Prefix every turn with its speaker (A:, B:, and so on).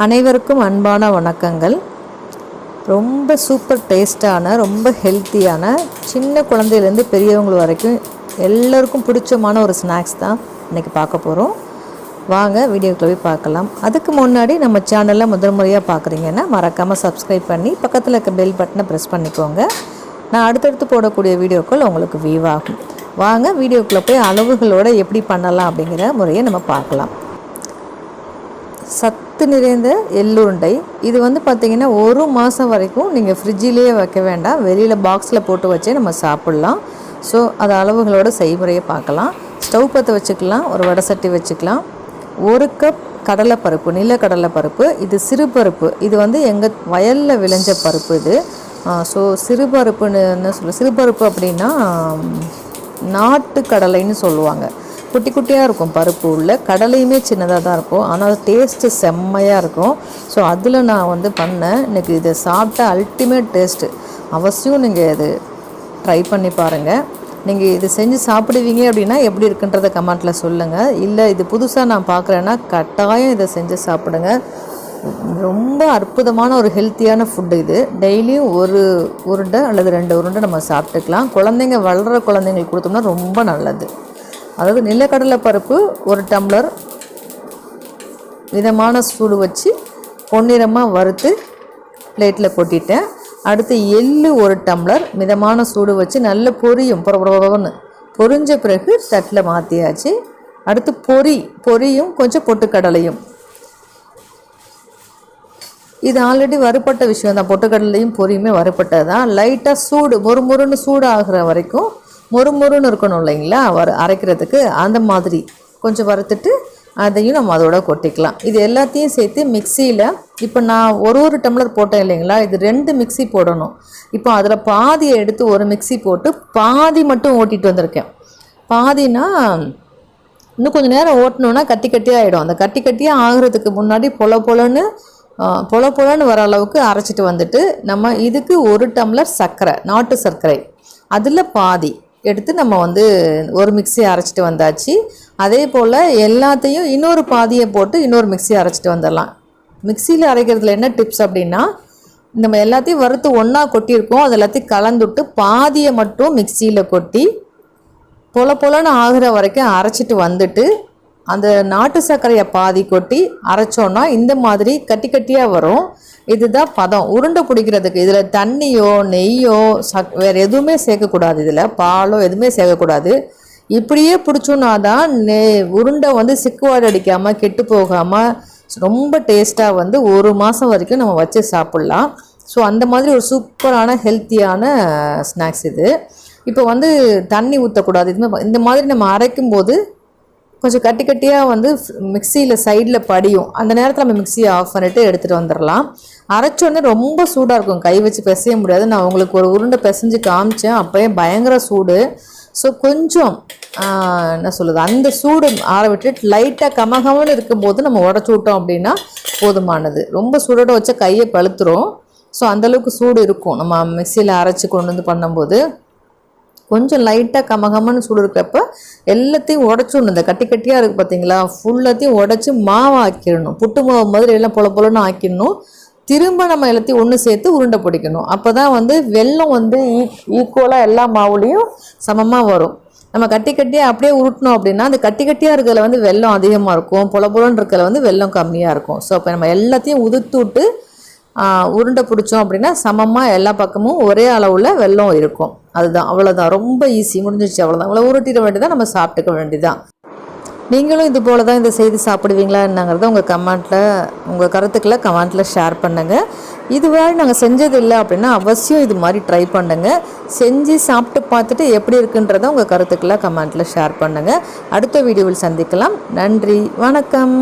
A: அனைவருக்கும் அன்பான வணக்கங்கள். ரொம்ப சூப்பர் டேஸ்டான, ரொம்ப ஹெல்த்தியான, சின்ன குழந்தையிலேருந்து பெரியவங்க வரைக்கும் எல்லோருக்கும் பிடிச்சமான ஒரு ஸ்நாக்ஸ் தான் இன்றைக்கி பார்க்க போகிறோம். வாங்க வீடியோக்குள்ள போய் பார்க்கலாம். அதுக்கு முன்னாடி நம்ம சேனலில் முதல் முறையாக பார்க்குறீங்கன்னா மறக்காமல் சப்ஸ்கிரைப் பண்ணி பக்கத்தில் இருக்க பெல் பட்டனை ப்ரெஸ் பண்ணிக்கோங்க. நான் அடுத்தடுத்து போடக்கூடிய வீடியோக்கள் உங்களுக்கு வியூ ஆகும். வாங்க வீடியோக்குள்ளே போய் அளவுகளோடு எப்படி பண்ணலாம் அப்படிங்கிற முறையை நம்ம பார்க்கலாம். சத்து நிறைந்த எள்ளுருண்டை இது பார்த்திங்கன்னா ஒரு மாதம் வரைக்கும் நீங்கள் ஃப்ரிட்ஜிலேயே வைக்க வேண்டாம், வெளியில் பாக்ஸில் போட்டு வச்சே நம்ம சாப்பிட்லாம். ஸோ அது அளவுகளோட செய்முறையை பார்க்கலாம். ஸ்டவ் பற்ற வச்சுக்கலாம், ஒரு வடை சட்டி வச்சுக்கலாம். 1 கப் கடலைப்பருப்பு, நிலக்கடலைப்பருப்பு, இது சிறுபருப்பு, இது எங்கள் வயலில் விளைஞ்ச பருப்பு இது. ஸோ சிறுபருப்புன்னு என்ன சிறுபருப்பு அப்படின்னா நாட்டு கடலைன்னு சொல்லுவாங்க. குட்டி குட்டியாக இருக்கும் பருப்பு, உள்ள கடலையுமே சின்னதாக தான் இருக்கும், ஆனால் அது டேஸ்ட்டு செம்மையாக இருக்கும். ஸோ அதில் நான் பண்ணேன். இன்றைக்கி இதை சாப்பிட்டா அல்டிமேட் டேஸ்ட்டு. அவசியம் நீங்கள் இது ட்ரை பண்ணி பாருங்கள். நீங்கள் இது செஞ்சு சாப்பிடுவீங்க அப்படின்னா எப்படி இருக்குன்றதை கமெண்ட்டில் சொல்லுங்கள். இல்லை இது புதுசாக நான் பார்க்குறேன்னா கட்டாயம் இதை செஞ்சு சாப்பிடுங்க. ரொம்ப அற்புதமான ஒரு ஹெல்த்தியான ஃபுட்டு இது. டெய்லியும் ஒரு உருண்டை அல்லது 2 உருண்டை நம்ம சாப்பிட்டுக்கலாம். குழந்தைங்க வளர்கிற குழந்தைங்களுக்கு கொடுத்தோம்னா ரொம்ப நல்லது. அதாவது நிலக்கடலை பருப்பு 1 டம்ளர் மிதமான சூடு வச்சு பொன்னிறமாக வறுத்து பிளேட்டில் கொட்டிட்டேன். அடுத்து எள்ளு 1 டம்ளர் மிதமான சூடு வச்சு நல்ல பொரியும் பொரிஞ்ச பிறகு தட்டில் மாற்றியாச்சு. அடுத்து பொரியும் கொஞ்சம் பொட்டுக்கடலையும். இது ஆல்ரெடி வறுப்பட்ட விஷயம் தான். பொட்டுக்கடலையும் பொரியுமே வறுப்பட்டது தான். லைட்டாக சூடு மொறுமொறுன்னு சூடு ஆகிற வரைக்கும் மொறுமொறுன்னு இருக்கணும் இல்லைங்களா, அரைக்கிறதுக்கு. அந்த மாதிரி கொஞ்சம் வறுத்துட்டு அதையும் நம்ம அதோட கொட்டிக்கலாம். இது எல்லாத்தையும் சேர்த்து மிக்சியில், இப்போ நான் ஒரு டம்ளர் போட்டேன் இல்லைங்களா, இது 2 மிக்சி போடணும். இப்போ அதில் பாதியை எடுத்து ஒரு மிக்சி போட்டு பாதி மட்டும் ஓட்டிகிட்டு வந்திருக்கேன். பாதினா இன்னும் கொஞ்சம் நேரம் ஓட்டணுன்னா கட்டி கட்டியாக ஆகிடும். அந்த கட்டி கட்டியாக ஆகிறதுக்கு முன்னாடி பொல பொலன்னு வர அளவுக்கு அரைச்சிட்டு வந்துட்டு நம்ம இதுக்கு 1 டம்ளர் சர்க்கரை, நாட்டு சர்க்கரை, அதில் பாதி எடுத்து நம்ம ஒரு மிக்ஸி அரைச்சிட்டு வந்தாச்சு. அதே போல் எல்லாத்தையும் இன்னொரு பாதியை போட்டு இன்னொரு மிக்ஸி அரைச்சிட்டு வந்துடலாம். மிக்சியில் அரைக்கிறதுல என்ன டிப்ஸ் அப்படின்னா, நம்ம எல்லாத்தையும் வறுத்து ஒன்றா கொட்டியிருக்கோம், அது எல்லாத்தையும் கலந்துட்டு பாதியை மட்டும் மிக்சியில் கொட்டி பொலன்னு ஆகிற வரைக்கும் அரைச்சிட்டு வந்துட்டு அந்த நாட்டு சர்க்கரையை பாதி கொட்டி அரைச்சோன்னா இந்த மாதிரி கட்டி கட்டியாக வரும். இதுதான் பதம் உருண்டை பிடிக்கிறதுக்கு. இதில் தண்ணியோ நெய்யோ வேறு எதுவுமே சேர்க்கக்கூடாது, இதில் பாலோ எதுவுமே சேர்க்கக்கூடாது. இப்படியே பிடிச்சோன்னா தான் உருண்டை சிக்குவாடு அடிக்காமல் கெட்டு போகாமல் ரொம்ப டேஸ்ட்டாக ஒரு மாதம் வரைக்கும் நம்ம வச்சு சாப்பிட்லாம். ஸோ அந்த மாதிரி ஒரு சூப்பரான ஹெல்த்தியான ஸ்நாக்ஸ் இது. இப்போ தண்ணி ஊற்றக்கூடாது. இந்த மாதிரி நம்ம அரைக்கும்போது கொஞ்சம் கட்டி கட்டியாக மிக்சியில் சைடில் படியும். அந்த நேரத்தில் நம்ம மிக்சியை ஆஃப் பண்ணிவிட்டு எடுத்துகிட்டு வந்துடலாம். அரைச்சோடனே ரொம்ப சூடாக இருக்கும், கை வச்சு பிசைய முடியாது. நான் உங்களுக்கு ஒரு உருண்டை பிசைஞ்சு காமிச்சேன், அப்போயே பயங்கர சூடு. ஸோ கொஞ்சம் அந்த சூடு ஆற விட்டுட்டு லைட்டாக கமகமன்னு இருக்கும்போது நம்ம உடச்சி விட்டோம் அப்படின்னா போதுமானது. ரொம்ப சூடோட வச்சா கையை பழுத்துரும். ஸோ அந்தளவுக்கு சூடு இருக்கும். நம்ம மிக்சியில் அரைச்சி கொண்டு பண்ணும்போது கொஞ்சம் லைட்டாக கமகமன்னு சூடு இருக்கிறப்ப எல்லாத்தையும் உடச்சிடணும். இந்த கட்டி கட்டியாக இருக்குது பார்த்தீங்களா, ஃபுல்லாத்தையும் உடச்சி மாவு ஆக்கிடணும். புட்டு மாவு மாதிரி எல்லாம் பொலன்னு ஆக்கிடணும். திரும்ப நம்ம எல்லாத்தையும் ஒன்று சேர்த்து உருண்டை பிடிக்கணும். அப்போ தான் வெல்லம் ஈக்குவலாக எல்லா மாவுலேயும் சமமாக வரும். நம்ம கட்டி கட்டியாக அப்படியே உருட்டணும் அப்படின்னா அந்த கட்டி கட்டியாக இருக்கிறதுல வெல்லம் அதிகமாக இருக்கும், பொலன்னு இருக்கிறதுல வெல்லம் கம்மியாக இருக்கும். ஸோ அப்போ நம்ம எல்லாத்தையும் உதுத்து விட்டு உருண்டை பிடிச்சோம் அப்படின்னா சமமாக எல்லா பக்கமும் ஒரே அளவில் வெல்லம் இருக்கும். அதுதான், அவ்வளோதான், ரொம்ப ஈஸி, முடிஞ்சிச்சு, அவ்வளோதான். அவ்வளோ உருட்டிட வேண்டியதான், நம்ம சாப்பிட்டுக்க வேண்டியதான். நீங்களும் இது போல் தான் இதை செய்து சாப்பிடுவீங்களா என்னங்கிறத உங்கள் கருத்துக்களை கமெண்ட்டில் ஷேர் பண்ணுங்கள். இதுவரை நாங்கள் செஞ்சது இல்லை அப்படின்னா அவசியம் இது மாதிரி ட்ரை பண்ணுங்கள். செஞ்சு சாப்பிட்டு பார்த்துட்டு எப்படி இருக்குன்றதை உங்கள் கருத்துக்களை கமெண்ட்டில் ஷேர் பண்ணுங்கள். அடுத்த வீடியோவில் சந்திக்கலாம். நன்றி, வணக்கம்.